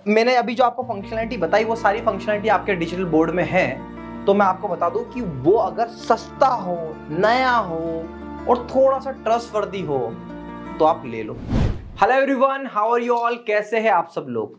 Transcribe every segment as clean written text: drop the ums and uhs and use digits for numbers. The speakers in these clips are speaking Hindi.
मैंने अभी जो आपको फंक्शनैलिटी बताई वो सारी फंक्शनैलिटी आपके डिजिटल बोर्ड में है। तो मैं आपको बता दूं कि वो अगर सस्ता हो, नया हो और थोड़ा सा ट्रस्टवर्दी हो तो आप ले लो। Hello everyone, how are you all? कैसे हैं आप सब लोग?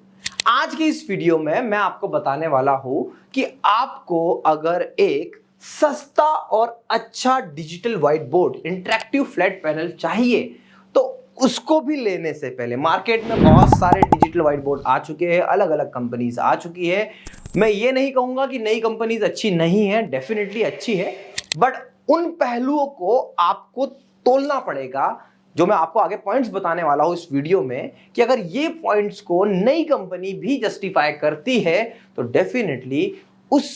आज की इस वीडियो में मैं आपको बताने वाला हूं कि आपको अगर एक सस्ता और अच्छा digital white board interactive flat panel चाहिए तो उसको भी लेने से पहले मार्केट में बहुत सारे डिजिटल व्हाइट बोर्ड आ चुके हैं, अलग अलग कंपनीज आ चुकी है। मैं ये नहीं कहूंगा कि नई कंपनीज अच्छी नहीं है, डेफिनेटली अच्छी है, बट उन पहलुओं को आपको तोलना पड़ेगा जो मैं आपको आगे पॉइंट्स बताने वाला हूं इस वीडियो में, कि अगर ये पॉइंट्स को नई कंपनी भी जस्टिफाई करती है तो डेफिनेटली उस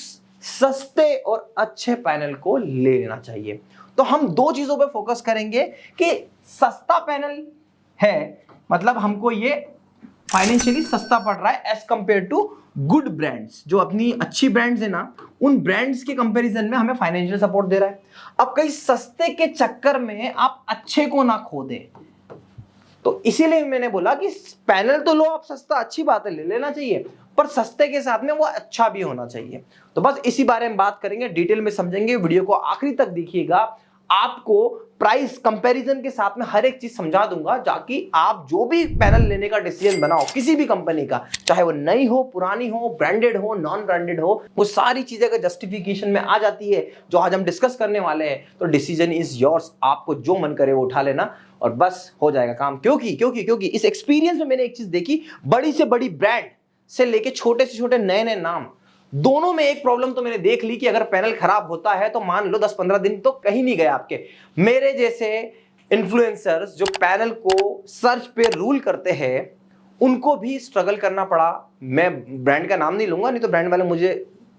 सस्ते और अच्छे पैनल को ले लेना चाहिए। तो हम दो चीजों पे फोकस करेंगे कि सस्ता पैनल है, मतलब हमको ये फाइनेंशियली सस्ता पड़ रहा है as compared to good brands, जो अपनी अच्छी ब्रांड्स है ना, उन ब्रांड्स के कंपैरिजन में हमें फाइनेंशियल सपोर्ट दे रहा है। अब कहीं सस्ते के चक्कर में आप अच्छे को ना खो दें, तो इसीलिए मैंने बोला कि पैनल तो लो आप सस्ता, अच्छी बात है, ले लेना चाहिए, पर सस्ते के साथ में वो अच्छा भी होना चाहिए। तो बस इसी बारे में बात करेंगे, डिटेल में समझेंगे, वीडियो को आखिरी तक देखिएगा। आपको प्राइस कंपैरिजन के साथ में हर एक चीज समझा दूंगा, ताकि आप जो भी पैनल लेने का डिसीजन बनाओ किसी भी कंपनी का, चाहे वो नई हो, पुरानी हो, ब्रांडेड हो, नॉन ब्रांडेड हो, वो सारी चीजें अगर जस्टिफिकेशन में आ जाती है जो आज हम डिस्कस करने वाले हैं, तो डिसीजन इज योर्स। आपको जो मन करे वो उठा लेना और बस हो जाएगा काम। क्योंकि इस एक्सपीरियंस में मैंने एक चीज देखी, बड़ी से बड़ी ब्रांड से लेके छोटे से छोटे नए नए नाम, दोनों में एक प्रॉब्लम तो मैंने देख ली कि अगर पैनल खराब होता है तो मान लो 10-15 दिन तो कहीं नहीं गए आपके। मेरे जैसे इन्फ्लुएंसर्स जो पैनल को सर्च पे रूल करते हैं, उनको भी स्ट्रगल करना पड़ा। मैं ब्रांड का नाम नहीं लूंगा, नहीं तो ब्रांड वाले मुझे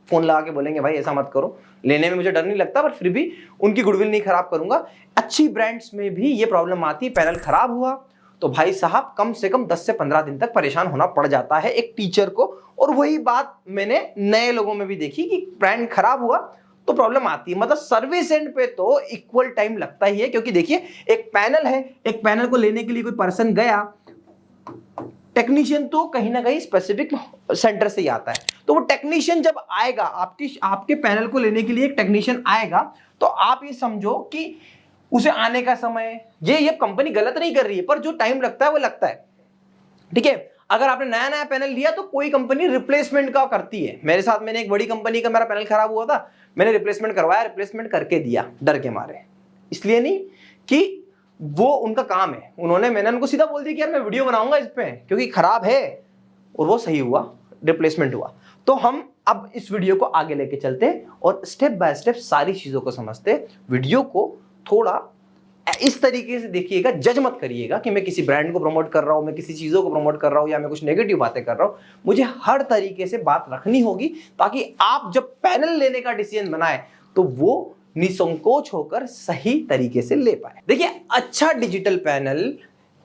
फोन लगा के बोलेंगे भाई ऐसा मत करो। लेने में मुझे डर नहीं लगता, पर फिर भी उनकी गुडविल नहीं खराब करूंगा। अच्छी ब्रांड्स में भी ये प्रॉब्लम आती है, पैनल खराब हुआ तो भाई साहब कम से कम 10 से 15 दिन तक परेशान होना पड़ जाता है एक टीचर को। और वही बात मैंने नए लोगों में भी देखी कि ब्रांड खराब हुआ तो प्रॉब्लम आती है। मतलब सर्विस एंड पे तो इक्वल टाइम लगता ही है, क्योंकि देखिए एक पैनल है, एक पैनल को लेने के लिए कोई पर्सन गया, टेक्नीशियन तो कहीं ना कहीं स्पेसिफिक सेंटर से ही आता है, तो वो टेक्नीशियन जब आएगा आपके पैनल को लेने के लिए, एक टेक्नीशियन आएगा, तो आप ये समझो कि उसे आने का समय, ये कंपनी गलत नहीं कर रही है, पर जो टाइम लगता है वो लगता है। ठीक है, अगर आपने नया नया पैनल लिया तो कोई कंपनी रिप्लेसमेंट का करती है। मेरे साथ मैंने एक बड़ी कंपनी का मेरा पैनल खराब हुआ था, मैंने रिप्लेसमेंट करवाया, रिप्लेसमेंट करके दिया डर के मारे, इसलिए नहीं कि वो उनका काम है। मैंने उनको सीधा बोल दिया कि यार मैं वीडियो बनाऊंगा इस पे क्योंकि खराब है, और वो सही हुआ, रिप्लेसमेंट हुआ। तो हम अब इस वीडियो को आगे लेके चलते और स्टेप बाय स्टेप सारी चीजों को समझते। वीडियो को थोड़ा इस तरीके से देखिएगा, जज मत करिएगा कि मैं किसी ब्रांड को प्रमोट कर रहा हूं, मैं किसी चीजों को प्रमोट कर रहा हूं, या मैं कुछ नेगेटिव बातें कर रहा हूं। मुझे हर तरीके से बात रखनी होगी ताकि आप जब पैनल लेने का डिसीजन बनाए तो वो निसंकोच होकर सही तरीके से ले पाए। देखिए, अच्छा डिजिटल पैनल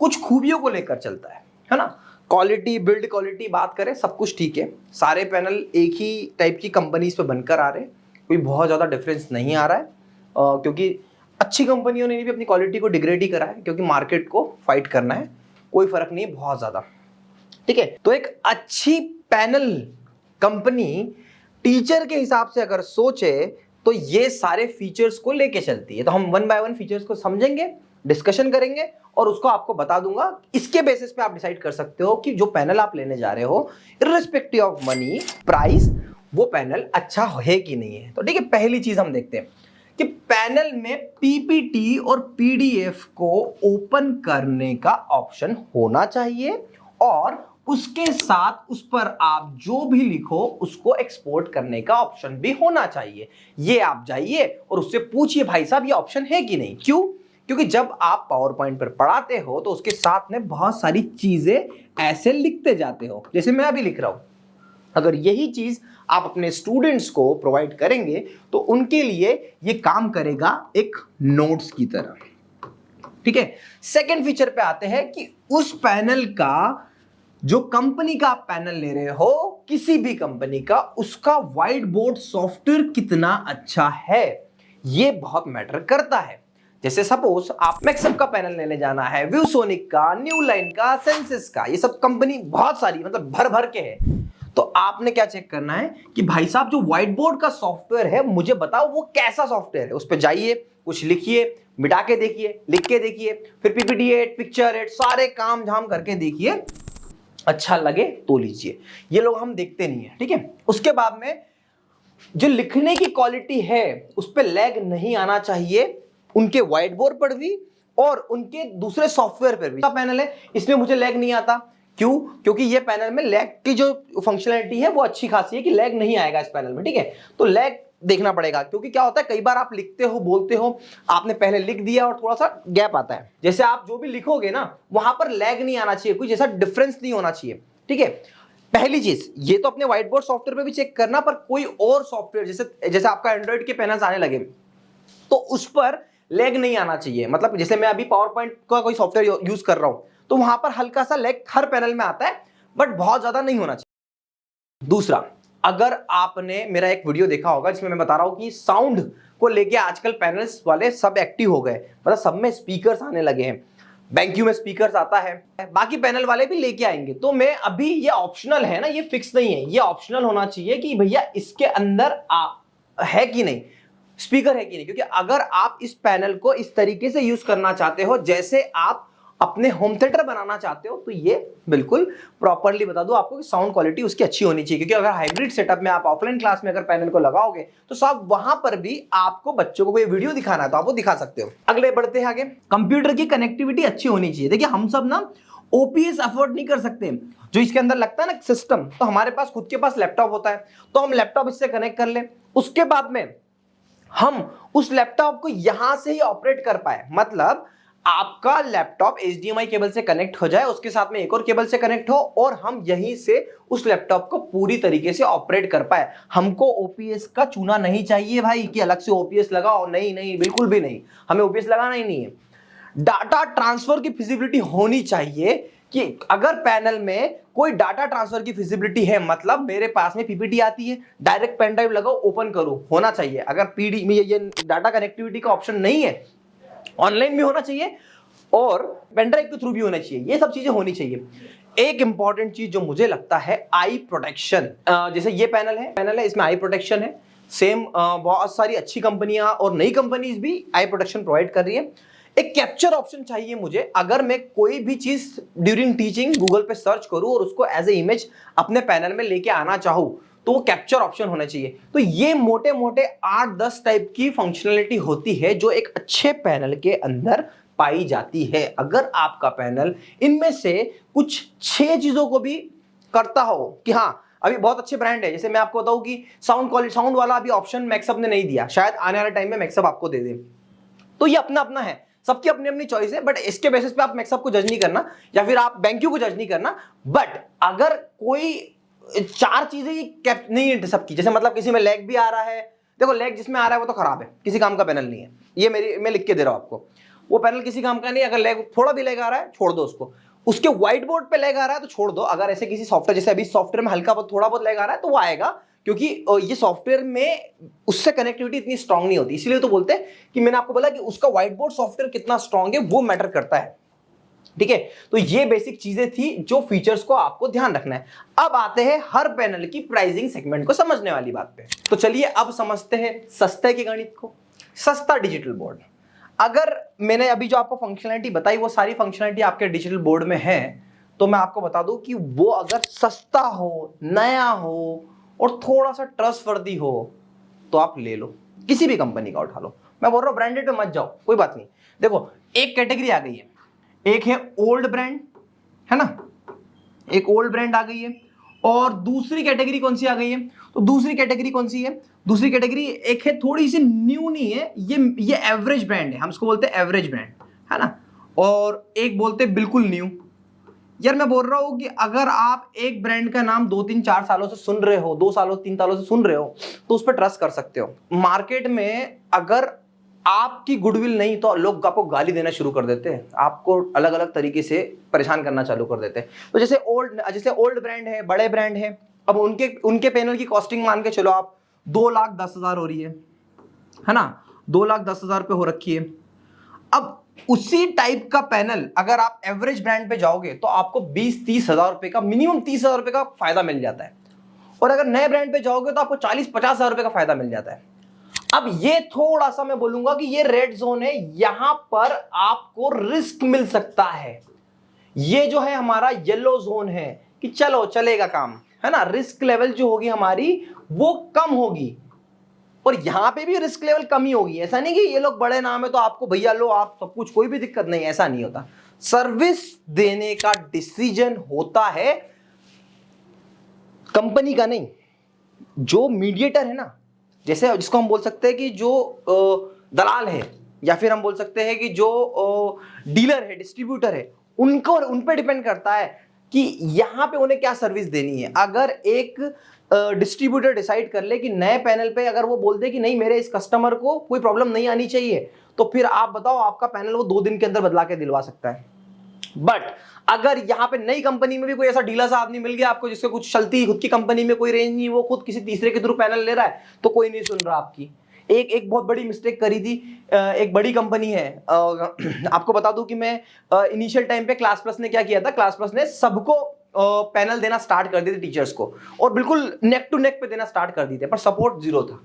कुछ खूबियों को लेकर चलता है ना। क्वालिटी, बिल्ड क्वालिटी बात करें, सब कुछ ठीक है, सारे पैनल एक ही टाइप की कंपनीज पे बनकर आ रहे हैं, कोई बहुत ज्यादा डिफरेंस नहीं आ रहा है, क्योंकि अच्छी कंपनियों ने भी अपनी क्वालिटी को डिग्रेड ही करा है, क्योंकि मार्केट को फाइट करना है, कोई फर्क नहीं है बहुत ज्यादा। ठीक है, तो एक अच्छी पैनल कंपनी टीचर के हिसाब से अगर सोचे तो ये सारे फीचर्स को लेके चलती है। तो हम वन बाय वन फीचर्स को समझेंगे, डिस्कशन करेंगे और उसको आपको बता दूंगा। इसके बेसिस पे आप डिसाइड कर सकते हो कि जो पैनल आप लेने जा रहे हो, इर्रिस्पेक्टिव ऑफ मनी, प्राइस, वो पैनल अच्छा है कि नहीं है। तो ठीक है, पहली चीज हम देखते हैं कि पैनल में पीपीटी और पीडीएफ को ओपन करने का ऑप्शन होना चाहिए, और उसके साथ उस पर आप जो भी लिखो उसको एक्सपोर्ट करने का ऑप्शन भी होना चाहिए। ये आप जाइए और उससे पूछिए भाई साहब ये ऑप्शन है कि नहीं। क्यों? क्योंकि जब आप पावर पॉइंट पर पढ़ाते हो तो उसके साथ में बहुत सारी चीजें ऐसे लिखते जाते हो, जैसे मैं अभी लिख रहा हूं। अगर यही चीज आप अपने स्टूडेंट्स को प्रोवाइड करेंगे तो उनके लिए ये काम करेगा एक नोट्स की तरह। ठीक है, सेकंड फीचर पे आते हैं कि उस पैनल का, जो कंपनी का आप पैनल ले रहे हो, किसी भी कंपनी का, उसका व्हाइट बोर्ड सॉफ्टवेयर कितना अच्छा है, ये बहुत मैटर करता है। जैसे सपोज आप मैक्सअप का पैनल लेने जाना है, व्यूसोनिक का, न्यू लाइन का, सेंसिस का, ये सब कंपनी बहुत सारी मतलब भर भर के है। तो आपने क्या चेक करना है कि भाई साहब जो व्हाइट बोर्ड का सॉफ्टवेयर है मुझे बताओ वो कैसा सॉफ्टवेयर है। उस पर जाइए, कुछ लिखिए, मिटा के देखिए, लिख के देखिए, फिर पीपीटी एड, पिक्चर एड, सारे काम झाम करके देखिए, अच्छा लगे तो लीजिए। ये लोग हम देखते नहीं है, ठीक है। उसके बाद में जो लिखने की क्वालिटी है उस पर लैग नहीं आना चाहिए, उनके व्हाइट बोर्ड पर भी और उनके दूसरे सॉफ्टवेयर पर भी। पैनल है इसमें मुझे लैग नहीं आता, क्यों? क्योंकि ये पैनल में लैग की जो फंक्शनैलिटी है वो अच्छी खासी है कि लैग नहीं आएगा इस पैनल में, ठीक है। तो लैग देखना पड़ेगा, क्योंकि क्या होता है कई बार आप लिखते हो, बोलते हो, आपने पहले लिख दिया और थोड़ा सा गैप आता है, जैसे आप जो भी लिखोगे ना वहां पर लैग नहीं आना चाहिए, कोई जैसा डिफरेंस नहीं होना चाहिए, ठीक है। पहली चीज ये तो अपने व्हाइट बोर्ड सॉफ्टवेयर पे भी चेक करना, पर कोई और सॉफ्टवेयर जैसे आपका एंड्रॉइड के पैनल्स आने लगे तो उस पर लैग नहीं आना चाहिए। मतलब जैसे मैं अभी पावर पॉइंट का कोई सॉफ्टवेयर यूज कर रहा हूं तो वहां पर हल्का सा लैग हर पैनल में आता है, बट बहुत ज्यादा नहीं होना चाहिए। दूसरा, अगर आपने मेरा एक वीडियो देखा होगा जिसमें मैं बता रहा हूं कि साउंड को लेके आजकल पैनल्स वाले सब एक्टिव हो गए, मतलब सब में स्पीकर्स आने लगे हैं, BenQ में स्पीकर्स आता है, बाकी पैनल वाले भी लेके आएंगे। तो मैं अभी ये ऑप्शनल है ना, ये फिक्स नहीं है, ये ऑप्शनल होना चाहिए कि भैया इसके अंदर है कि नहीं, स्पीकर है कि नहीं। क्योंकि अगर आप इस पैनल को इस तरीके से यूज करना चाहते हो जैसे आप अपने होम थिएटर बनाना चाहते हो, तो ये बिल्कुल प्रॉपरली बता दो आपको कि साउंड क्वालिटी उसकी अच्छी होनी चाहिए। क्योंकि अगर हाइब्रिड सेटअप में आप ऑफलाइन क्लास में अगर पैनल को लगाओगे तो सब वहां पर भी आपको बच्चों को कोई वीडियो दिखाना है तो आप वो दिखा सकते हो। अगले बढ़ते हैं आगे, कंप्यूटर की कनेक्टिविटी अच्छी होनी चाहिए। देखिए हम सब ना ओपीएस अफोर्ड नहीं कर सकते, जो इसके अंदर लगता है ना सिस्टम, तो हमारे पास खुद के पास लैपटॉप होता है तो हम लैपटॉप इससे कनेक्ट कर ले, उसके बाद में हम उस लैपटॉप को यहां से ही ऑपरेट कर पाए। मतलब आपका लैपटॉप HDMI केबल से कनेक्ट हो जाए, उसके साथ में एक और केबल से कनेक्ट हो और हम यहीं से उस लैपटॉप को पूरी तरीके से ऑपरेट कर पाए। हमको ओपीएस का चूना नहीं चाहिए भाई कि अलग से ओपीएस लगाओ, नहीं नहीं बिल्कुल भी नहीं, हमें ओपीएस लगाना ही नहीं है। डाटा ट्रांसफर की फिजिबिलिटी होनी चाहिए कि अगर पैनल में कोई डाटा ट्रांसफर की फिजिबिलिटी है, मतलब मेरे पास में पीपीटी आती है, डायरेक्ट पेन ड्राइव लगाओ ओपन करो, होना चाहिए। अगर पीडी में ये डाटा कनेक्टिविटी का ऑप्शन नहीं है, ऑनलाइन भी होना चाहिए और पेन ड्राइव के थ्रू भी होना चाहिए, ये सब चीजें होनी चाहिए। एक इंपॉर्टेंट चीज जो मुझे लगता है आई प्रोटेक्शन, जैसे ये पैनल है इसमें आई प्रोटेक्शन है, सेम बहुत सारी अच्छी कंपनियां और नई कंपनीज भी आई प्रोटेक्शन प्रोवाइड कर रही है। एक कैप्चर ऑप्शन चाहिए मुझे, अगर मैं कोई भी चीज ड्यूरिंग टीचिंग गूगल पे सर्च करूं और उसको एज ए इमेज अपने पैनल में लेके आना चाहूं तो वो कैप्चर ऑप्शन होना चाहिए। तो ये मोटे मोटे 8-10 टाइप की फंक्शनलिटी होती है जो एक अच्छे पैनल के अंदर पाई जाती है। अगर आपका पैनल इनमें से कुछ 6 चीजों को भी करता हो कि हाँ अभी बहुत अच्छे ब्रांड है, जैसे मैं आपको बताऊं कि साउंड क्वालिटी, साउंड वाला अभी ऑप्शन मैक्सअप ने नहीं दिया, शायद आने वाले टाइम में मैक्सअप आपको दे दे, तो ये अपना अपना है, सबकी अपनी अपनी चॉइस है। बट इसके बेसिस पे आप मैक्सअप को जज नहीं करना या फिर आप BenQ को जज नहीं करना। बट अगर कोई 4 चीजें नहीं है सबकी, जैसे मतलब किसी में लैग भी आ रहा है, देखो लैग जिसमें आ रहा है वो तो खराब है, किसी काम का पैनल नहीं है, ये मैं लिख के दे रहा हूं आपको, वो पैनल किसी काम का नहीं। अगर लैग थोड़ा भी लैग आ रहा है छोड़ दो उसको, उसके व्हाइट बोर्ड पे लैग आ रहा है तो छोड़ दो। अगर ऐसे किसी सॉफ्टवेयर, जैसे अभी सॉफ्टवेयर में हल्का बहुत थोड़ा बहुत लैग आ रहा है तो वो आएगा, क्योंकि ये सॉफ्टवेयर में उससे कनेक्टिविटी इतनी स्ट्रांग नहीं होती, इसीलिए तो बोलते हैं कि मैंने आपको बोला कि उसका व्हाइट बोर्ड सॉफ्टवेयर कितना स्ट्रांग है वो मैटर करता है, ठीक है। तो ये बेसिक चीजें थी जो फीचर्स को आपको ध्यान रखना है। अब आते हैं हर पैनल की प्राइसिंग सेगमेंट को समझने वाली बात पे। तो चलिए अब समझते हैं सस्ते के गणित को। सस्ता डिजिटल बोर्ड, अगर मैंने अभी जो आपको फंक्शनैलिटी बताई वो सारी फंक्शनैलिटी आपके डिजिटल बोर्ड में है, तो मैं आपको बता दूं कि वो अगर सस्ता हो, नया हो और थोड़ा सा ट्रस्टवर्दी हो तो आप ले लो, किसी भी कंपनी का उठा लो। मैं बोल रहा हूं ब्रांडेड पे मत जाओ, कोई बात नहीं। देखो एक कैटेगरी आ गई है, एक है ओल्ड ब्रांड, है ना, एक ओल्ड ब्रांड आ गई है, और दूसरी कैटेगरी कौन सी आ गई है? तो दूसरी कैटेगरी कौन सी है? दूसरी कैटेगरी एक है थोड़ी सी न्यू, नहीं है ये एवरेज ब्रांड है, हम इसको बोलते हैं एवरेज ब्रांड, है ना, और एक बोलते हैं बिल्कुल न्यू। यार मैं बोल रहा हूं कि अगर आप एक ब्रांड का नाम 2-3-4 सालों से सुन रहे हो, 2 सालों 3 सालों से सुन रहे हो, तो उस पर ट्रस्ट कर सकते हो। मार्केट में अगर आपकी गुडविल नहीं तो लोग आपको गाली देना शुरू कर देते हैं, आपको अलग अलग तरीके से परेशान करना चालू कर देते हैं। तो जैसे ओल्ड ब्रांड है, बड़े ब्रांड है, अब उनके पैनल की कॉस्टिंग मान के चलो आप 2,10,000 हो रही है ना, 2,10,000 पे हो रखी है। उसी टाइप का पैनल अगर आप एवरेज ब्रांड पे जाओगे तो आपको 20-30 हजार रुपए का, मिनिमम 30 हजार रुपए का फायदा मिल जाता है। और अगर नए ब्रांड पे जाओगे तो आपको 40-50 हजार रुपए का फायदा मिल जाता है। अब ये थोड़ा सा मैं बोलूंगा कि ये रेड जोन है, यहां पर आपको रिस्क मिल सकता है। ये जो है हमारा येलो जोन है कि चलो चलेगा काम, है ना, रिस्क लेवल जो होगी हमारी वो कम होगी। और यहां पे भी रिस्क लेवल कम ही होगी। ऐसा नहीं कि ये लोग बड़े नाम है तो आपको भैया लो आप सब कुछ, कोई भी दिक्कत नहीं, ऐसा नहीं होता। सर्विस देने का डिसीजन होता है कंपनी का, नहीं। जो मीडिएटर है ना, जैसे जिसको हम बोल सकते हैं कि जो दलाल है, या फिर हम बोल सकते हैं कि जो डीलर है, डिस्ट्रीब्यूटर है, उनको उन पे डिपेंड करता है कि यहां पे उन्हें क्या सर्विस देनी है। अगर एक डिस्ट्रीब्यूटर डिसाइड कर ले कि नए पैनल पे अगर वो बोल दे कि नहीं मेरे इस कस्टमर को कोई प्रॉब्लम नहीं आनी चाहिए, तो फिर आप बताओ आपका पैनल वो 2 दिन के अंदर बदला के दिलवा सकता है। बट अगर यहां पे नई कंपनी में भी कोई ऐसा डीलर सा आदमी मिल गया आपको जिसके कुछ चलती खुद की कंपनी में कोई रेंज नहीं, वो खुद किसी तीसरे के थ्रू पैनल ले रहा है, तो कोई नहीं सुन रहा आपकी। एक बहुत बड़ी मिस्टेक करी थी एक बड़ी कंपनी है। आपको बता दूं कि मैं इनिशियल टाइम पे क्लास प्लस ने क्या किया था, क्लास प्लस ने सबको पैनल देना स्टार्ट कर दिए थे टीचर्स को, और बिल्कुल नेक टू नेक पे देना स्टार्ट कर दिए थे, पर सपोर्ट जीरो था।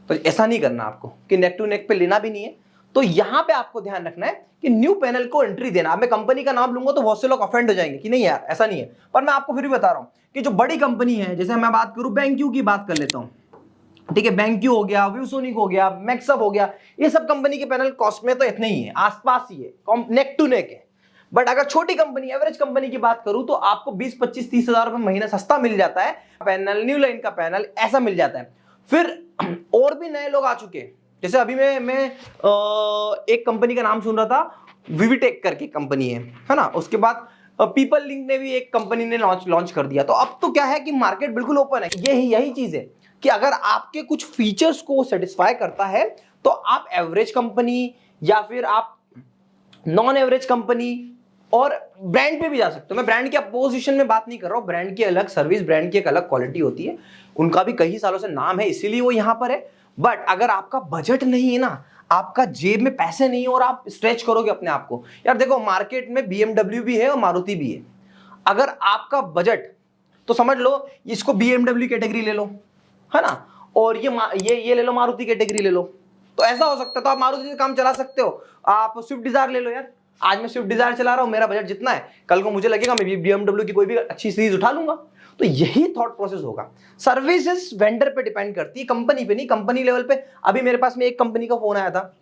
तो ऐसा नहीं करना आपको कि नेक टू नेक पे लेना भी नहीं है। तो यहां पे आपको ध्यान रखना है कि न्यू पैनल को एंट्री देना। अब मैं कंपनी का नाम लूंगा तो बहुत से लोग ऑफेंड हो जाएंगे कि नहीं यार ऐसा नहीं है, पर मैं आपको फिर भी बता रहा हूं कि जो बड़ी कंपनी है, जैसे मैं बात करूं बैंक्यू की बात कर लेता हूं, ठीक है, बैंक्यू हो गया, व्यूसोनिक हो गया, मैक्सअप हो गया, ये सब कंपनी के पैनल कॉस्ट में तो इतने ही है, आसपास ही है, नेक टू नेक है। बट अगर छोटी कंपनी, एवरेज कंपनी की बात करूं तो आपको 20-25-30 हजार रुपए महीना सस्ता मिल जाता है पैनल, न्यू लाइन का पैनल ऐसा मिल जाता है। फिर और भी नए लोग आ चुके हैं, जैसे अभी मैं एक कंपनी का नाम सुन रहा था, विविटेक करके कंपनी है ना, उसके बाद पीपल लिंक ने भी एक कंपनी ने लॉन्च कर दिया। तो अब तो क्या है कि मार्केट बिल्कुल ओपन है। यही चीज है कि अगर आपके कुछ फीचर्स को सेटिस्फाई करता है तो आप एवरेज कंपनी या फिर आप नॉन एवरेज कंपनी और ब्रांड पे भी जा सकते हो। मैं ब्रांड के अपोजिशन में बात नहीं कर रहा हूं, ब्रांड की अलग सर्विस, ब्रांड की एक अलग क्वालिटी होती है, उनका भी कई सालों से नाम है इसीलिए वो यहां पर है। बट अगर आपका बजट नहीं है ना, आपका जेब में पैसे नहीं है और आप स्ट्रेच करोगे अपने आप को, यार देखो मार्केट में BMW भी है और मारुति भी है। अगर आपका बजट, तो समझ लो इसको BMW कैटेगरी ले लो, है ना, और ये ले लो मारुति कैटेगरी ले लो, तो ऐसा हो सकता है। तो आप मारुति से काम चला सकते हो, आप स्विफ्ट डिजायर ले लो यार। आज मैं स्विफ्ट डिजायर चला रहा हूं, मेरा बजट जितना है, कल को मुझे लगेगा मैं BMW की कोई भी अच्छी सीरीज उठा लूंगा। तो यही थॉट प्रोसेस होगा। सर्विसेज वेंडर पे डिपेंड करती है, कंपनी पे नहीं। कंपनी लेवल पे अभी मेरे पास में एक कंपनी का फोन आया था,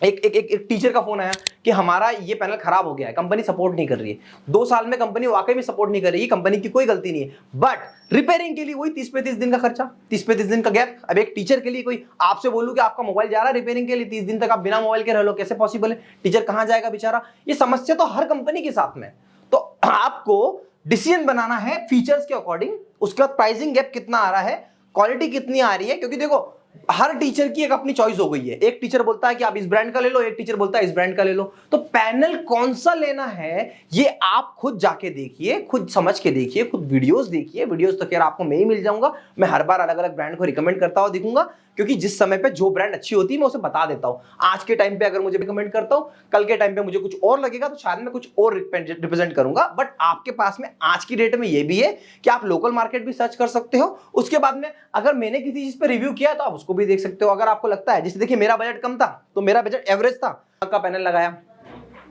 एक टीचर का फोन आया कि हमारा ये पैनल खराब हो गया है, कंपनी सपोर्ट नहीं कर रही है। 2 साल में कंपनी वाकई में सपोर्ट नहीं कर रही है, कंपनी की कोई गलती नहीं है, बट रिपेयरिंग के लिए वही 30-35 दिन का खर्चा, 30-35 दिन का गैप। अब एक टीचर के लिए कोई आपसे बोलूं कि आपका मोबाइल जा रहा है रिपेयरिंग के लिए, 30 दिन तक आप बिना मोबाइल के रह लो, कैसे पॉसिबल है? टीचर कहां जाएगा बेचारा? ये समस्या तो हर कंपनी के साथ में। तो आपको डिसीजन बनाना है फीचर्स के अकॉर्डिंग, उसके बाद प्राइसिंग गैप कितना आ रहा है, क्वालिटी कितनी आ रही है, क्योंकि देखो हर टीचर की एक अपनी चॉइस हो गई है। एक टीचर बोलता है कि आप इस ब्रांड का ले लो, एक टीचर बोलता है इस ब्रांड का ले लो। तो पैनल कौन सा लेना है ये आप खुद जाके देखिए, खुद समझ के देखिए, खुद वीडियोस देखिए। वीडियोस तो खैर आपको मैं ही मिल जाऊंगा, मैं हर बार अलग अलग ब्रांड को रिकमेंड करता हुआ दिखूंगा, क्योंकि जिस समय पे जो ब्रांड अच्छी होती है मैं उसे बता देता हूं। आज के टाइम पे अगर मुझे रिकमेंड करता हूं, कल के टाइम पे मुझे कुछ और लगेगा तो शायद मैं कुछ और रिप्रेजेंट करूंगा। बट आपके पास में आज की डेट में ये भी है कि आप लोकल मार्केट भी सर्च कर सकते हो। उसके बाद में अगर मैंने किसी चीज पे रिव्यू किया तो आप उसको भी देख सकते हो। अगर आपको लगता है, जैसे देखिए मेरा बजट कम था तो मेरा बजट एवरेज था, का पैनल लगाया।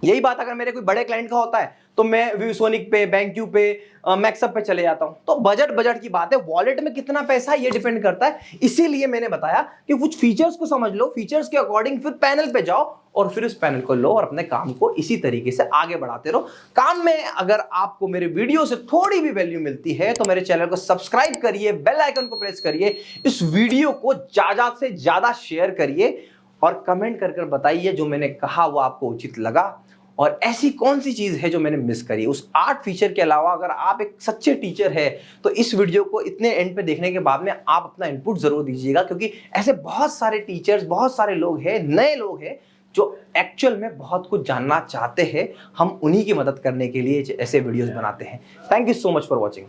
यही बात अगर मेरे कोई बड़े क्लाइंट का होता है तो मैं व्यूसोनिक पे, बैंक्यू पे, मैक्सअप पे चले जाता हूं। तो बजट की बात है, वॉलेट में कितना पैसा है ये डिपेंड करता है। इसीलिए मैंने बताया कि कुछ फीचर्स को समझ लो, फीचर्स के अकॉर्डिंग फिर पैनल पे जाओ और फिर उस पैनल को लो और अपने काम को इसी तरीके से आगे बढ़ाते रहो। काम में अगर आपको मेरे वीडियो से थोड़ी भी वैल्यू मिलती है तो मेरे चैनल को सब्सक्राइब करिए, बेल आइकन को प्रेस करिए, इस वीडियो को ज्यादा से ज्यादा शेयर करिए और कमेंट कर बताइए जो मैंने कहा वो आपको उचित लगा और ऐसी कौन सी चीज है जो मैंने मिस करी। उस 8 फीचर के अलावा अगर आप एक सच्चे टीचर है तो इस वीडियो को इतने एंड पे देखने के बाद में आप अपना इनपुट जरूर दीजिएगा, क्योंकि ऐसे बहुत सारे टीचर्स, बहुत सारे लोग हैं, नए लोग हैं जो एक्चुअल में बहुत कुछ जानना चाहते हैं। हम उन्हीं की मदद करने के लिए ऐसे वीडियोस बनाते हैं। Thank you so much for watching.